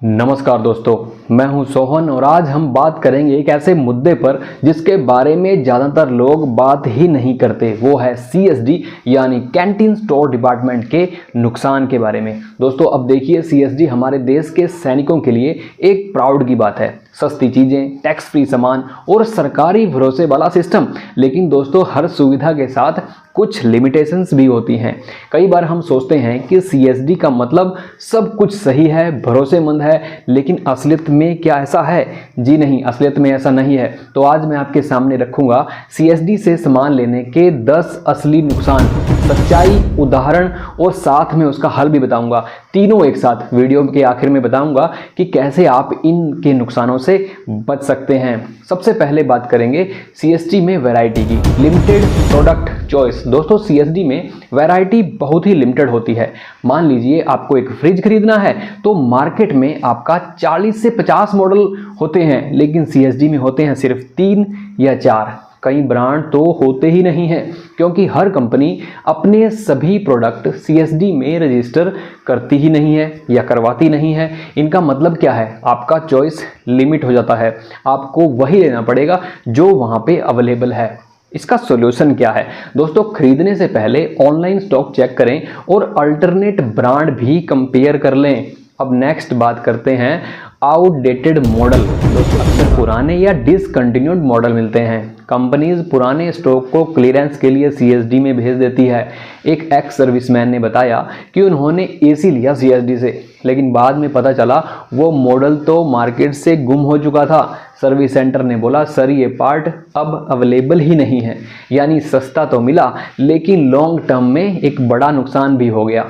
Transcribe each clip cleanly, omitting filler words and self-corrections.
नमस्कार दोस्तों, मैं हूं सोहन और आज हम बात करेंगे एक ऐसे मुद्दे पर जिसके बारे में ज़्यादातर लोग बात ही नहीं करते। वो है CSD यानी कैंटीन स्टोर डिपार्टमेंट के नुकसान के बारे में। दोस्तों अब देखिए, CSD हमारे देश के सैनिकों के लिए एक प्राउड की बात है। सस्ती चीज़ें, टैक्स फ्री सामान और सरकारी भरोसे वाला सिस्टम। लेकिन दोस्तों हर सुविधा के साथ कुछ लिमिटेशंस भी होती हैं। कई बार हम सोचते हैं कि CSD का मतलब सब कुछ सही है, भरोसेमंद है, लेकिन असलियत में क्या ऐसा है? जी नहीं, असलियत में ऐसा नहीं है। तो आज मैं आपके सामने रखूंगा CSD से सामान लेने के 10 असली नुकसान, सच्चाई, उदाहरण और साथ में उसका हल भी बताऊंगा। तीनों एक साथ वीडियो के आखिर में बताऊंगा कि कैसे आप इनके नुकसानों से बच सकते हैं। सबसे पहले बात करेंगे CSD में वैरायटी की, लिमिटेड प्रोडक्ट चॉइस। दोस्तों CSD में वैरायटी बहुत ही लिमिटेड होती है। मान लीजिए आपको एक फ्रिज खरीदना है तो मार्केट में आपका 40 से 50 मॉडल होते हैं, लेकिन CSD में होते हैं सिर्फ 3 या 4। कई ब्रांड तो होते ही नहीं हैं, क्योंकि हर कंपनी अपने सभी प्रोडक्ट CSD में रजिस्टर करती ही नहीं है या करवाती नहीं है। इनका मतलब क्या है? आपका चॉइस लिमिट हो जाता है, आपको वही लेना पड़ेगा जो वहाँ पे अवेलेबल है। इसका सॉल्यूशन क्या है? दोस्तों खरीदने से पहले ऑनलाइन स्टॉक चेक करें और अल्टरनेट ब्रांड भी कंपेयर कर लें। अब नेक्स्ट बात करते हैं आउटडेटेड मॉडल। दोस्तों अक्सर पुराने या डिसकंटिन्यूड मॉडल मिलते हैं। कंपनीज पुराने स्टॉक को क्लियरेंस के लिए CSD में भेज देती है। एक एक्स सर्विसमैन ने बताया कि उन्होंने AC लिया CSD से, लेकिन बाद में पता चला वो मॉडल तो मार्केट से गुम हो चुका था। सर्विस सेंटर ने बोला सर ये पार्ट अब अवेलेबल ही नहीं है। यानी सस्ता तो मिला, लेकिन लॉन्ग टर्म में एक बड़ा नुकसान भी हो गया।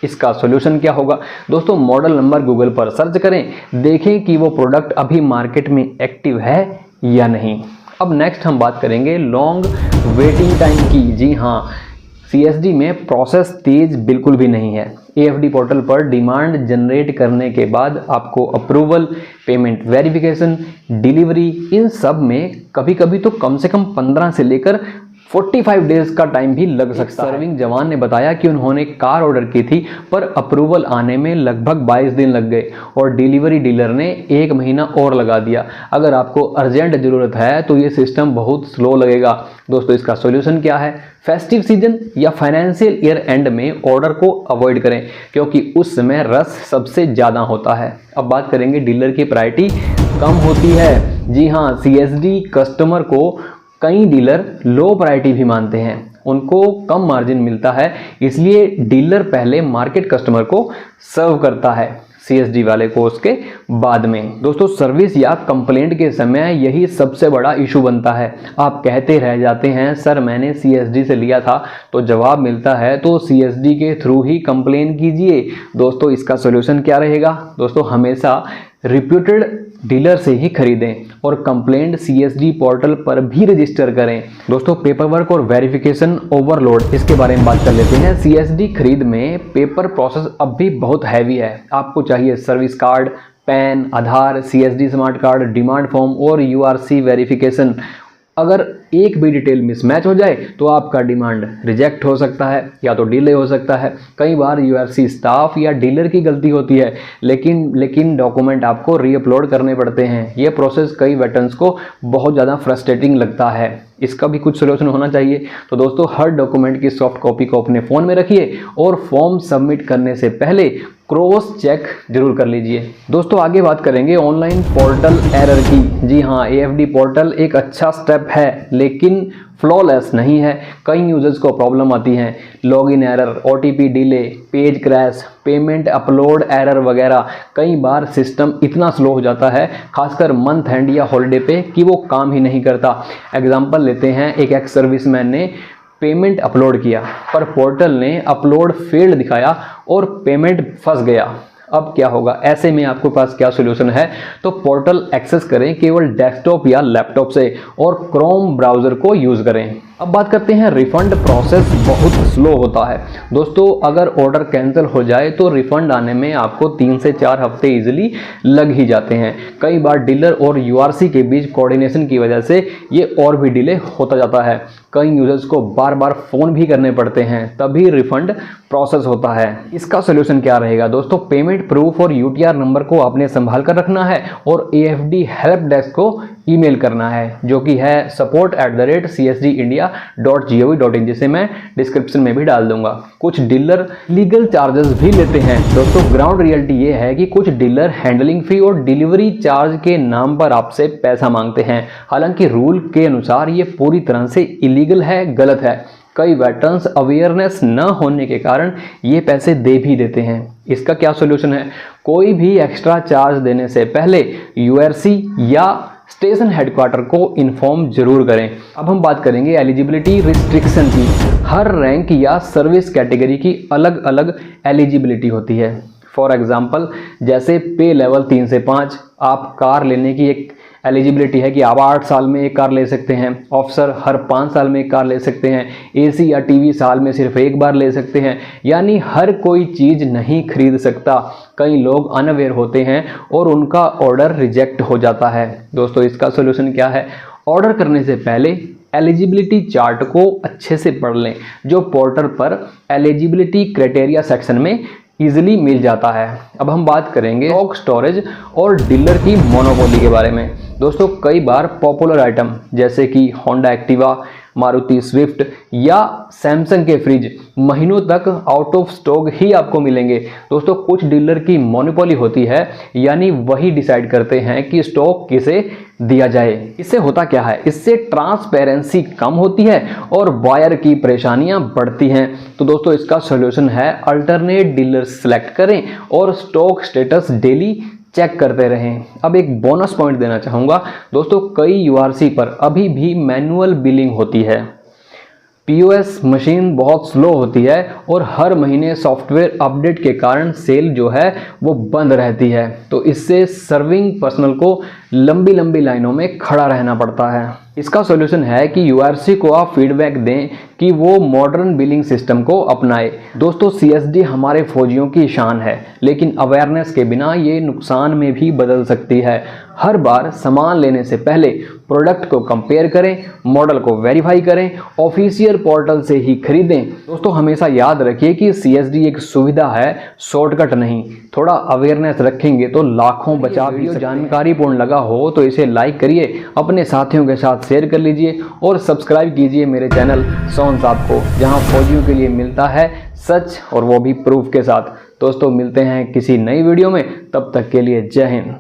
इसका सॉल्यूशन क्या होगा? दोस्तों मॉडल नंबर गूगल पर सर्च करें, देखें कि वो प्रोडक्ट अभी मार्केट में एक्टिव है या नहीं। अब नेक्स्ट हम बात करेंगे लॉन्ग वेटिंग टाइम की। जी हाँ, CSD में प्रोसेस तेज बिल्कुल भी नहीं है। AFD पोर्टल पर डिमांड जनरेट करने के बाद आपको अप्रूवल, पेमेंट वेरिफिकेशन, डिलीवरी, इन सब में कभी कभी तो कम से कम 15 से लेकर 45 डेज का टाइम भी लग सकता है। सर्विंग जवान ने बताया कि उन्होंने कार ऑर्डर की थी, पर अप्रूवल आने में लगभग 22 दिन लग गए और डिलीवरी डीलर ने 1 महीना और लगा दिया। अगर आपको अर्जेंट ज़रूरत है तो ये सिस्टम बहुत स्लो लगेगा। दोस्तों इसका सॉल्यूशन क्या है? फेस्टिव सीजन या फाइनेंशियल ईयर एंड में ऑर्डर को अवॉइड करें, क्योंकि उस समय रश सबसे ज़्यादा होता है। अब बात करेंगे डीलर की प्रायोरिटी कम होती है। जी हाँ, CSD कस्टमर को कई डीलर लो प्रायोरिटी भी मानते हैं, उनको कम मार्जिन मिलता है, इसलिए डीलर पहले मार्केट कस्टमर को सर्व करता है, CSD वाले को उसके बाद में। दोस्तों सर्विस या कंप्लेंट के समय यही सबसे बड़ा इशू बनता है। आप कहते रह जाते हैं सर मैंने CSD से लिया था, तो जवाब मिलता है तो CSD के थ्रू ही कंप्लेन कीजिए। दोस्तों इसका सॉल्यूशन क्या रहेगा? दोस्तों हमेशा रिप्यूटेड डीलर से ही खरीदें और कंप्लेंट CSD पोर्टल पर भी रजिस्टर करें। दोस्तों पेपर वर्क और वेरिफिकेशन ओवरलोड, इसके बारे में बात कर लेते हैं। CSD खरीद में पेपर प्रोसेस अब भी बहुत हैवी है। आपको चाहिए सर्विस कार्ड, पैन, आधार, CSD smart card, demand form और URC वेरिफिकेशन। अगर एक भी डिटेल मिसमैच हो जाए तो आपका डिमांड रिजेक्ट हो सकता है या तो डिले हो सकता है। कई बार URC स्टाफ या डीलर की गलती होती है, लेकिन डॉक्यूमेंट आपको रीअपलोड करने पड़ते हैं। ये प्रोसेस कई वेटरन्स को बहुत ज़्यादा फ्रस्ट्रेटिंग लगता है। इसका भी कुछ सोल्यूशन होना चाहिए। तो दोस्तों हर डॉक्यूमेंट की सॉफ्ट कॉपी को अपने फ़ोन में रखिए और फॉर्म सबमिट करने से पहले क्रॉस चेक जरूर कर लीजिए। दोस्तों आगे बात करेंगे ऑनलाइन पोर्टल एरर की। जी हाँ, AFD पोर्टल एक अच्छा स्टेप है, लेकिन फ्लॉलेस नहीं है। कई यूजर्स को प्रॉब्लम आती हैं, login error, OTP delay, page crash, payment upload error वगैरह। कई बार सिस्टम इतना स्लो हो जाता है, खासकर मंथ एंड या हॉलिडे पे, कि वो काम ही नहीं करता। एग्जांपल लेते हैं, एक एक्स सर्विसमैन ने पेमेंट अपलोड किया, पर पोर्टल ने अपलोड फेल्ड दिखाया और पेमेंट फंस गया। अब क्या होगा? ऐसे में आपके पास क्या सॉल्यूशन है? तो पोर्टल एक्सेस करें केवल डेस्कटॉप या लैपटॉप से और क्रोम ब्राउज़र को यूज़ करें। अब बात करते हैं रिफंड प्रोसेस बहुत स्लो होता है। दोस्तों अगर ऑर्डर कैंसिल हो जाए तो रिफंड आने में आपको 3 से 4 हफ्ते इजीली लग ही जाते हैं। कई बार डीलर और यूआरसी के बीच कोऑर्डिनेशन की वजह से ये और भी डिले होता जाता है। कई यूजर्स को बार बार फ़ोन भी करने पड़ते हैं तभी रिफंड प्रोसेस होता है। इसका सोल्यूशन क्या रहेगा दोस्तों? पेमेंट प्रूफ और यूटीआर नंबर को आपने संभाल कर रखना है और AFD हेल्प डेस्क को ईमेल करना है, जो कि है support@csdindia.gov.in, जिसे मैं डिस्क्रिप्शन में भी डाल दूंगा। कुछ डीलर लीगल चार्जेस भी लेते हैं। दोस्तों ग्राउंड रियलिटी ये है कि कुछ डीलर हैंडलिंग फी और डिलीवरी चार्ज के नाम पर आपसे पैसा मांगते हैं। हालांकि रूल के अनुसार ये पूरी तरह से इलीगल है, गलत है। कई वेटरन्स अवेयरनेस न होने के कारण ये पैसे दे भी देते हैं। इसका क्या सोल्यूशन है? कोई भी एक्स्ट्रा चार्ज देने से पहले यूआरसी या स्टेशन हेडक्वार्टर को इन्फॉर्म जरूर करें। अब हम बात करेंगे एलिजिबिलिटी रिस्ट्रिक्शन की। हर रैंक या सर्विस कैटेगरी की अलग अलग एलिजिबिलिटी होती है। फॉर एग्जाम्पल जैसे पे लेवल 3 से 5, आप कार लेने की एक एलिजिबिलिटी है कि आप 8 साल में एक कार ले सकते हैं। ऑफिसर हर 5 साल में एक कार ले सकते हैं। एसी या टीवी साल में सिर्फ एक बार ले सकते हैं। यानी हर कोई चीज़ नहीं खरीद सकता। कई लोग अनअवेयर होते हैं और उनका ऑर्डर रिजेक्ट हो जाता है। दोस्तों इसका सोल्यूशन क्या है? ऑर्डर करने से पहले एलिजिबिलिटी चार्ट को अच्छे से पढ़ लें, जो पोर्टल पर एलिजिबिलिटी क्राइटेरिया सेक्शन में इजीली मिल जाता है। अब हम बात करेंगे स्टॉक स्टोरेज और डीलर की मोनोपोली के बारे में। दोस्तों कई बार पॉपुलर आइटम जैसे कि होंडा एक्टिवा, मारुति स्विफ्ट या सैमसंग के फ्रिज महीनों तक आउट ऑफ स्टॉक ही आपको मिलेंगे। दोस्तों कुछ डीलर की मोनोपोली होती है, यानी वही डिसाइड करते हैं कि स्टॉक किसे दिया जाए। इससे होता क्या है? इससे ट्रांसपेरेंसी कम होती है और बायर की परेशानियां बढ़ती हैं। तो दोस्तों इसका सॉल्यूशन है अल्टरनेट डीलर सेलेक्ट करें और स्टॉक स्टेटस डेली चेक करते रहें। अब एक बोनस पॉइंट देना चाहूँगा दोस्तों, कई यूआरसी पर अभी भी मैनुअल बिलिंग होती है। POS मशीन बहुत स्लो होती है और हर महीने सॉफ्टवेयर अपडेट के कारण सेल जो है वो बंद रहती है। तो इससे सर्विंग पर्सनल को लंबी लंबी लाइनों में खड़ा रहना पड़ता है। इसका सॉल्यूशन है कि यूआरसी को आप फीडबैक दें कि वो मॉडर्न बिलिंग सिस्टम को अपनाए। दोस्तों CSD हमारे फौजियों की शान है, लेकिन अवेयरनेस के बिना ये नुकसान में भी बदल सकती है। हर बार सामान लेने से पहले प्रोडक्ट को कंपेयर करें, मॉडल को वेरीफाई करें, ऑफिशियल पोर्टल से ही खरीदें। दोस्तों हमेशा याद रखिए कि CSD एक सुविधा है, शॉर्टकट नहीं। थोड़ा अवेयरनेस रखेंगे तो लाखों बचा भी। जानकारीपूर्ण लगा हो तो इसे लाइक करिए, अपने साथियों के साथ शेयर कर लीजिए और सब्सक्राइब कीजिए मेरे चैनल सोहन साहब को, जहां फौजियों के लिए मिलता है सच और वो भी प्रूफ के साथ। दोस्तों मिलते हैं किसी नई वीडियो में, तब तक के लिए जय हिंद।